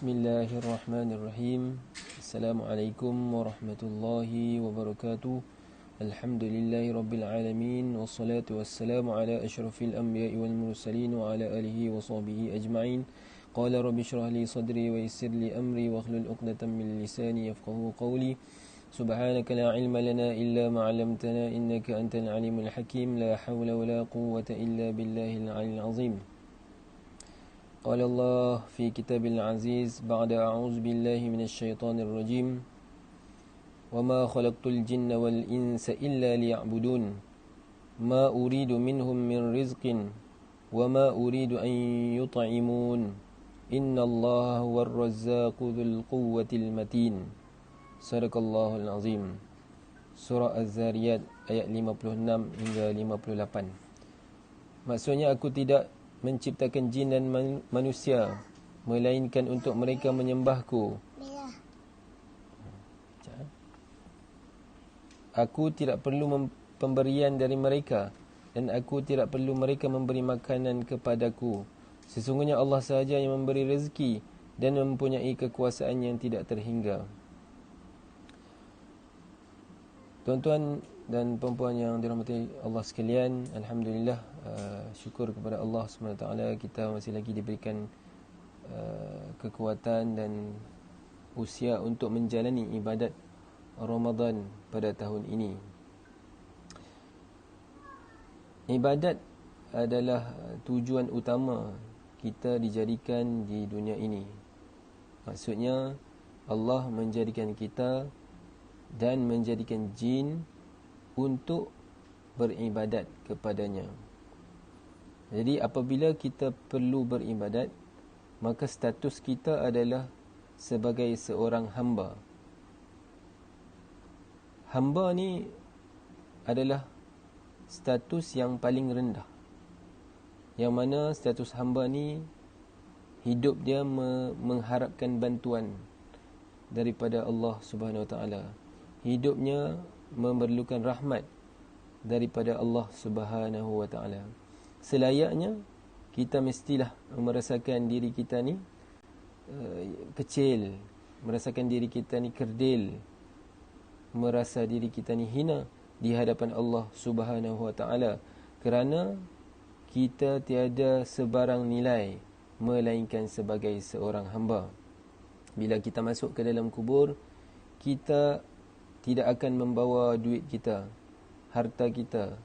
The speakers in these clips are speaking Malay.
Bismillahirrahmanirrahim. Assalamualaikum warahmatullahi wabarakatuh. Alhamdulillahi rabbil alamin. Wassalatu wassalamu ala asyrafil anbiya'i wal mursalin wa ala alihi wa sahbihi ajma'in. Qala rabbi shrah li sadri wa yassir li amri wa hlul 'uqdatam min lisani yafqahu qawli. Subhanaka la ilma lana illa ma 'allamtana innaka antal alimul hakim. La hawla wa la quwwata illa billahil 'aliyyil 'azim. قال الله في كتاب العزيز بعد أعوذ بالله من الشيطان الرجيم وما خلقت الجن والإنس إلا ليعبدون ما أريد منهم من رزق وما أريد أن يطعمون إن الله هو الرزاق ذو القوة المتين صدق الله العظيم. Surah Az-Zariyat ayat 56 hingga 58. Maksudnya, aku tidak menciptakan jin dan manusia melainkan untuk mereka menyembahku. Aku tidak perlu pemberian dari mereka dan aku tidak perlu mereka memberi makanan kepadaku. Sesungguhnya Allah sahaja yang memberi rezeki dan mempunyai kekuasaan yang tidak terhingga. Tuan-tuan dan puan-puan yang dirahmati Allah sekalian, alhamdulillah, syukur kepada Allah SWT, kita masih lagi diberikan kekuatan dan usia untuk menjalani ibadat Ramadan pada tahun ini. Ibadat adalah tujuan utama kita dijadikan di dunia ini. Maksudnya, Allah menjadikan kita dan menjadikan jin untuk beribadat kepadanya. Jadi apabila kita perlu beribadat, maka status kita adalah sebagai seorang hamba. Hamba ni adalah status yang paling rendah, yang mana status hamba ni hidup dia mengharapkan bantuan daripada Allah Subhanahu Wa Taala. Hidupnya memerlukan rahmat daripada Allah Subhanahu Wa Taala. Selayaknya kita mestilah merasakan diri kita ni kecil, merasakan diri kita ni kerdil, merasa diri kita ni hina di hadapan Allah Subhanahu Wa Taala, kerana kita tiada sebarang nilai melainkan sebagai seorang hamba. Bila kita masuk ke dalam kubur, kita tidak akan membawa duit kita, harta kita,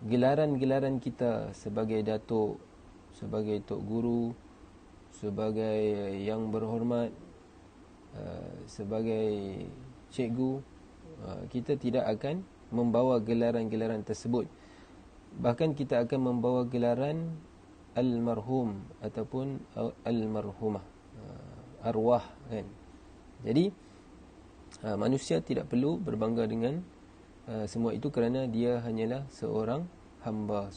gelaran-gelaran kita sebagai datuk, sebagai tok guru, sebagai yang berhormat, sebagai cikgu. Kita tidak akan membawa gelaran-gelaran tersebut. Bahkan kita akan membawa gelaran almarhum ataupun almarhumah, arwah, kan. Jadi manusia tidak perlu berbangga dengan semua itu, kerana dia hanyalah seorang hamba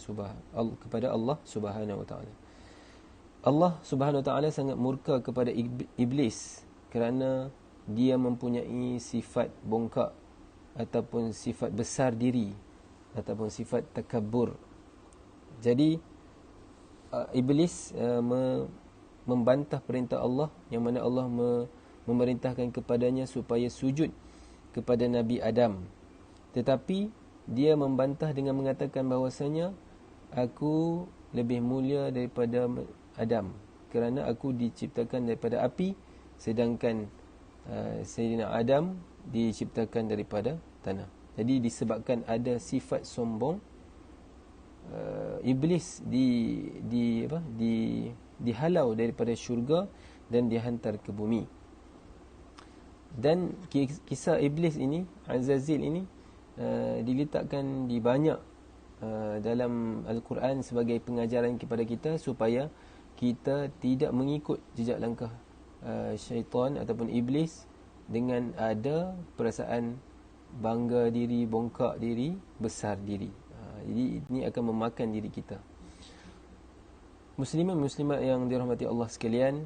kepada Allah Subhanahu Wa Taala. Allah Subhanahu Wa Taala sangat murka kepada iblis kerana dia mempunyai sifat bongkak ataupun sifat besar diri ataupun sifat takabur. Jadi iblis membantah perintah Allah, yang mana Allah memerintahkan kepadanya supaya sujud kepada Nabi Adam. Tetapi dia membantah dengan mengatakan bahawasanya aku lebih mulia daripada Adam kerana aku diciptakan daripada api, sedangkan Sayyidina Adam diciptakan daripada tanah. Jadi disebabkan ada sifat sombong, iblis dihalau daripada syurga dan dihantar ke bumi. Dan kisah iblis ini, Azazil ini, diletakkan di banyak dalam Al-Quran sebagai pengajaran kepada kita supaya kita tidak mengikut jejak langkah syaitan ataupun iblis dengan ada perasaan bangga diri, bongkak diri, besar diri. Jadi ini akan memakan diri kita. Muslimin muslimat yang dirahmati Allah sekalian,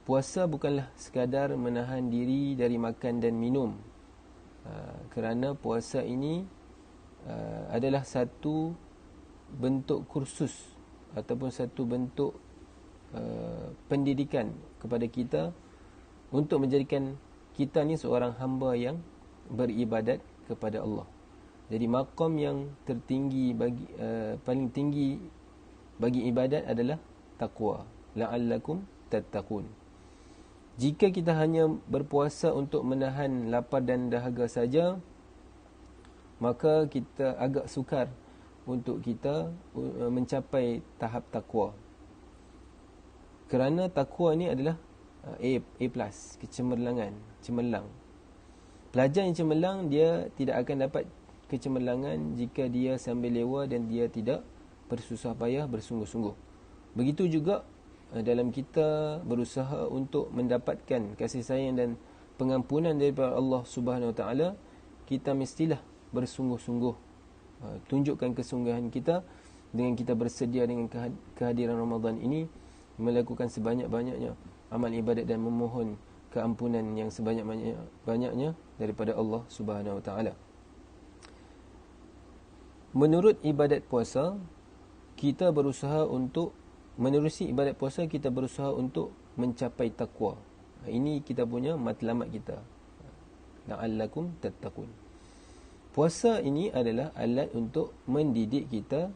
puasa bukanlah sekadar menahan diri dari makan dan minum, kerana puasa ini adalah satu bentuk kursus ataupun satu bentuk pendidikan kepada kita untuk menjadikan kita ni seorang hamba yang beribadat kepada Allah. Jadi maqam yang tertinggi bagi paling tinggi bagi ibadat adalah taqwa. La'allakum tattaqun. Jika kita hanya berpuasa untuk menahan lapar dan dahaga saja, maka kita agak sukar untuk kita mencapai tahap taqwa. Kerana taqwa ni adalah A+, cemerlang. Pelajar yang cemerlang, dia tidak akan dapat kecemerlangan jika dia sambil lewa dan dia tidak bersusah payah bersungguh-sungguh. Begitu juga dalam kita berusaha untuk mendapatkan kasih sayang dan pengampunan daripada Allah Subhanahu Wa Taala, kita mestilah bersungguh-sungguh. Tunjukkan kesungguhan kita dengan kita bersedia dengan kehadiran Ramadan ini, melakukan sebanyak-banyaknya amal ibadat dan memohon keampunan yang sebanyak-banyaknya daripada Allah Subhanahu Wa Taala. Menurut ibadat puasa, kita berusaha untuk menerusi ibadat puasa, kita berusaha untuk mencapai takwa. Ini kita punya matlamat kita. La'allakum tattaqun. Puasa ini adalah alat untuk mendidik kita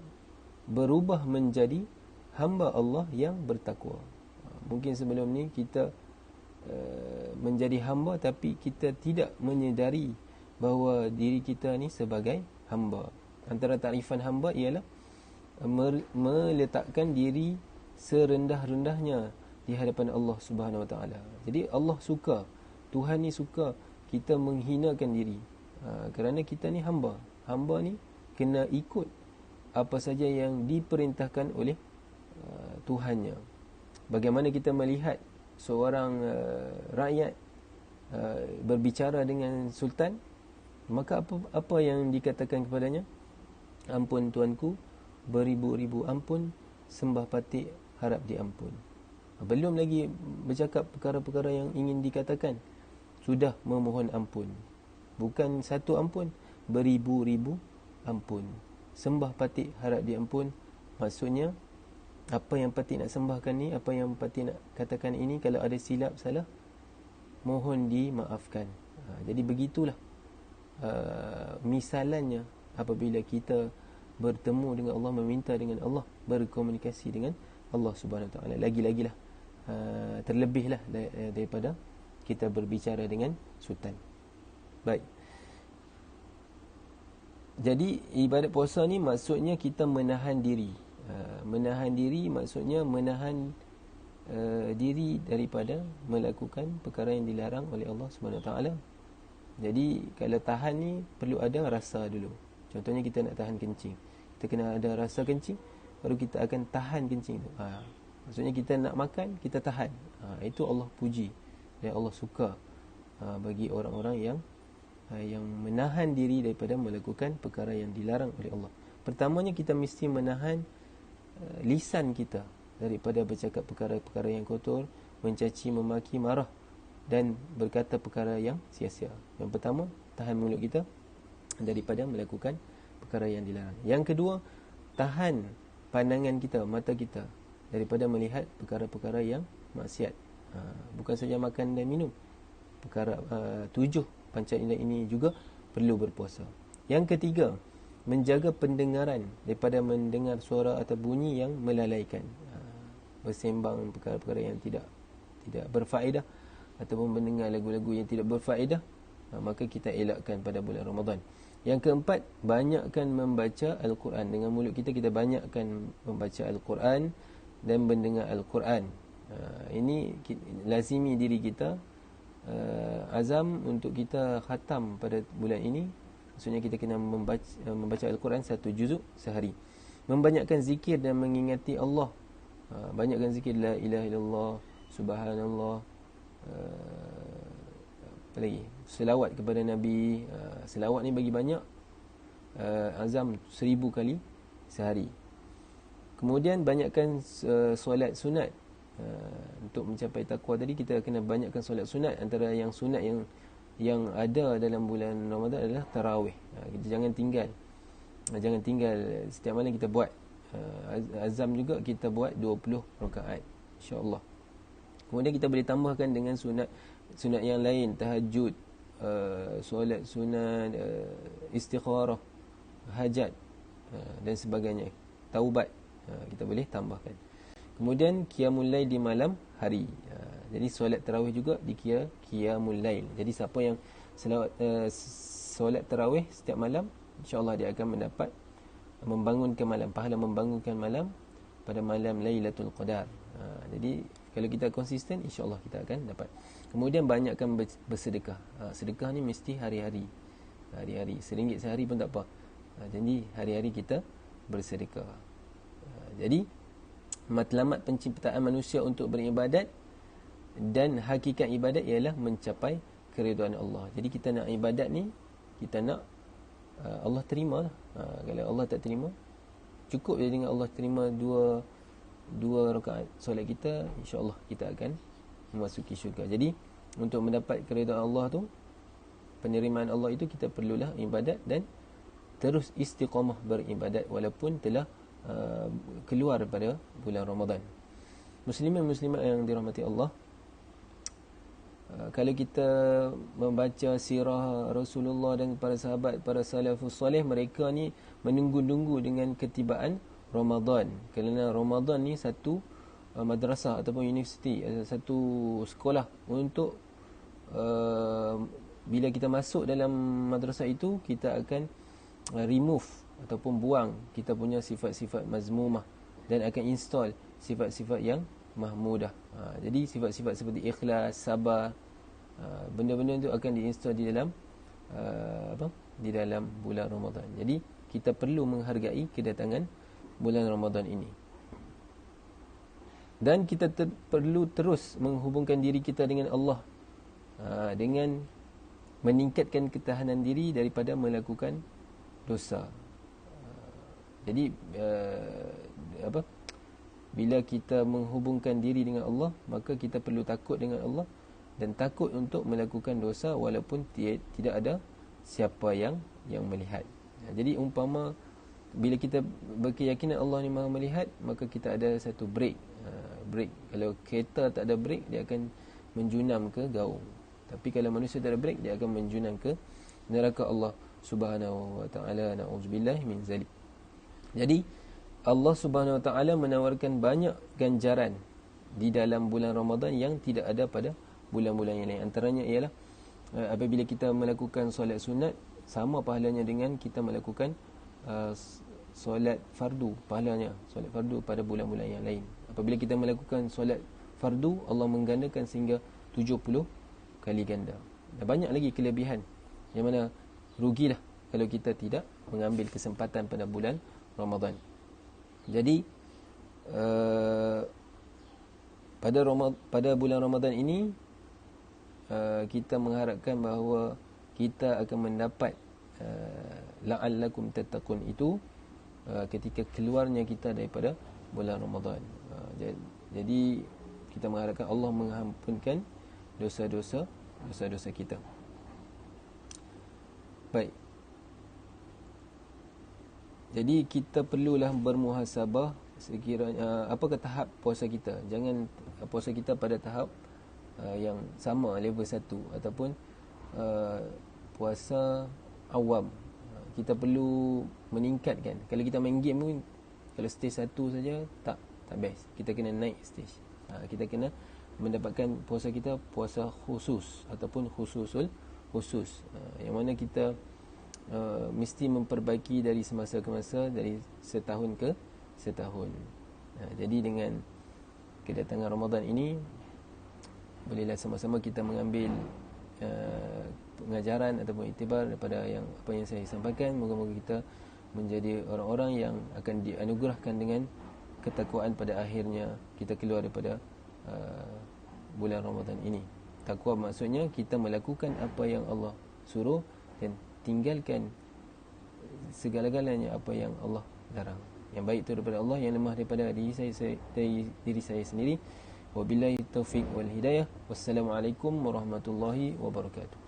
berubah menjadi hamba Allah yang bertakwa. Mungkin sebelum ni kita menjadi hamba tapi kita tidak menyedari bahawa diri kita ni sebagai hamba. Antara takrifan hamba ialah meletakkan diri serendah-rendahnya di hadapan Allah Subhanahu Wa Taala. Jadi Allah suka, Tuhan ni suka kita menghinakan diri. Kerana kita ni hamba. Hamba ni kena ikut apa saja yang diperintahkan oleh Tuhannya. Bagaimana kita melihat seorang rakyat berbicara dengan sultan, maka apa yang dikatakan kepadanya? Ampun tuanku, beribu-ribu ampun, sembah patik harap diampun. Belum lagi bercakap perkara-perkara yang ingin dikatakan, sudah memohon ampun. Bukan satu ampun, beribu-ribu ampun. Sembah patik harap diampun. Maksudnya, apa yang patik nak sembahkan ni, apa yang patik nak katakan ini, kalau ada silap salah, mohon dimaafkan. Jadi begitulah misalannya apabila kita bertemu dengan Allah, meminta dengan Allah, berkomunikasi dengan Allah Subhanahu Wa Taala. Lagi-lagilah terlebihlah daripada kita berbicara dengan sultan. Baik. Jadi ibadat puasa ni maksudnya kita menahan diri. Menahan diri maksudnya menahan diri daripada melakukan perkara yang dilarang oleh Allah Subhanahu Wa Taala. Jadi kalau tahan ni perlu ada rasa dulu. Contohnya kita nak tahan kencing, kita kena ada rasa kencing, baru kita akan tahan kencing tu. Maksudnya kita nak makan, kita tahan. Itu Allah puji dan Allah suka bagi orang-orang yang menahan diri daripada melakukan perkara yang dilarang oleh Allah. Pertamanya kita mesti menahan lisan kita daripada bercakap perkara-perkara yang kotor, mencaci, memaki, marah dan berkata perkara yang sia-sia. Yang pertama, tahan mulut kita daripada melakukan perkara yang dilarang. Yang kedua, tahan pandangan kita, mata kita daripada melihat perkara-perkara yang maksiat. Bukan saja makan dan minum. Perkara 7 panca indera ini juga perlu berpuasa. Yang ketiga, menjaga pendengaran daripada mendengar suara atau bunyi yang melalaikan. Bersembang perkara-perkara yang tidak berfaedah ataupun mendengar lagu-lagu yang tidak berfaedah, maka kita elakkan pada bulan Ramadan. Yang keempat, banyakkan membaca Al-Quran. Dengan mulut kita, kita banyakkan membaca Al-Quran dan mendengar Al-Quran. Ini lazimi diri kita, azam untuk kita khatam pada bulan ini. Maksudnya kita kena membaca Al-Quran 1 juzuk sehari. Membanyakkan zikir dan mengingati Allah. Banyakkan zikir, la ilaha illallah, subhanallah, apa lagi, selawat kepada Nabi. Selawat ni bagi banyak, azam 1000 kali sehari. Kemudian banyakkan solat sunat. Untuk mencapai takwa tadi, kita kena banyakkan solat sunat. Antara yang sunat yang ada dalam bulan Ramadan adalah tarawih. Kita jangan tinggal setiap malam kita buat. Azam juga kita buat 20 rakaat insya-Allah. Kemudian kita boleh tambahkan dengan sunat yang lain, tahajud, solat sunat, istikharah, hajat, dan sebagainya, taubat, kita boleh tambahkan. Kemudian qiyamul lail di malam hari. Jadi solat tarawih juga dikira qiyamul lail. Jadi siapa yang solat tarawih setiap malam, insya-Allah dia akan mendapat membangunkan malam, pahala membangunkan malam pada malam Lailatul Qadar. Jadi kalau kita konsisten, insya-Allah kita akan dapat. Kemudian banyakkan bersedekah. Sedekah ni mesti hari-hari. Hari-hari, RM1 sehari pun tak apa. Jadi hari-hari kita bersedekah. Jadi matlamat penciptaan manusia untuk beribadat dan hakikat ibadat ialah mencapai keridhaan Allah. Jadi kita nak ibadat ni, kita nak Allah terima lah. Kalau Allah tak terima, cukup je dengan Allah terima dua rakaat solat kita, insya-Allah kita akan memasuki syurga. Jadi untuk mendapat keridhaan Allah tu, penerimaan Allah itu, kita perlulah ibadat dan terus istiqamah beribadat walaupun telah keluar pada bulan Ramadan. Muslimin muslimat yang dirahmati Allah, kalau kita membaca sirah Rasulullah dan para sahabat, para salafus soleh, mereka ni menunggu-nunggu dengan ketibaan Ramadan. Kerana Ramadan ni satu madrasah ataupun universiti, satu sekolah untuk bila kita masuk dalam madrasah itu, kita akan remove ataupun buang kita punya sifat-sifat mazmumah dan akan install sifat-sifat yang mahmudah. Jadi sifat-sifat seperti ikhlas, sabar, benda-benda itu akan diinstal di dalam di dalam bulan Ramadan. Jadi kita perlu menghargai kedatangan bulan Ramadan ini. Dan kita perlu terus menghubungkan diri kita dengan Allah, dengan meningkatkan ketahanan diri daripada melakukan dosa. Jadi bila kita menghubungkan diri dengan Allah, maka kita perlu takut dengan Allah dan takut untuk melakukan dosa walaupun tidak ada siapa yang melihat. Jadi umpama bila kita berkeyakinan Allah ni Maha melihat, maka kita ada satu break. Kalau kereta tak ada break, dia akan menjunam ke gaung. Tapi kalau manusia tak ada break, dia akan menjunam ke neraka Allah Subhanahu wa taala. Na'udzubillah min zalik. Jadi Allah Subhanahu wa taala menawarkan banyak ganjaran di dalam bulan Ramadan yang tidak ada pada bulan-bulan yang lain. Antaranya ialah apabila kita melakukan solat sunat, sama pahalanya dengan kita melakukan solat fardu, pahalanya solat fardu pada bulan-bulan yang lain. Apabila kita melakukan solat fardu, Allah menggandakan sehingga 70 kali ganda. Dan banyak lagi kelebihan yang mana rugilah kalau kita tidak mengambil kesempatan pada bulan Ramadan. Jadi pada bulan Ramadan ini kita mengharapkan bahawa kita akan mendapat la'allakum tattaqun itu ketika keluarnya kita daripada bulan Ramadan. Jadi kita mengharapkan Allah mengampunkan dosa-dosa kita. Baik. Jadi kita perlulah bermuhasabah sekiranya apakah tahap puasa kita. Jangan puasa kita pada tahap yang sama, level 1 ataupun puasa awam. Kita perlu meningkatkan. Kalau kita main game pun, kalau stage 1 saja tak best. Kita kena naik stage. Kita kena mendapatkan puasa kita puasa khusus ataupun khusus. Yang mana kita mesti memperbaiki dari semasa ke masa, dari setahun ke setahun. Jadi dengan kedatangan Ramadan ini, bolehlah sama-sama kita mengambil pengajaran ataupun iktibar daripada apa yang saya sampaikan. Moga-moga kita menjadi orang-orang yang akan dianugerahkan dengan ketakwaan pada akhirnya kita keluar daripada bulan Ramadan ini. Takwa maksudnya kita melakukan apa yang Allah suruh dan tinggalkan segala-galanya apa yang Allah larang. Yang baik itu daripada Allah, yang lemah daripada diri saya sendiri. Wabillahi taufiq wal hidayah. Wassalamualaikum warahmatullahi wabarakatuh.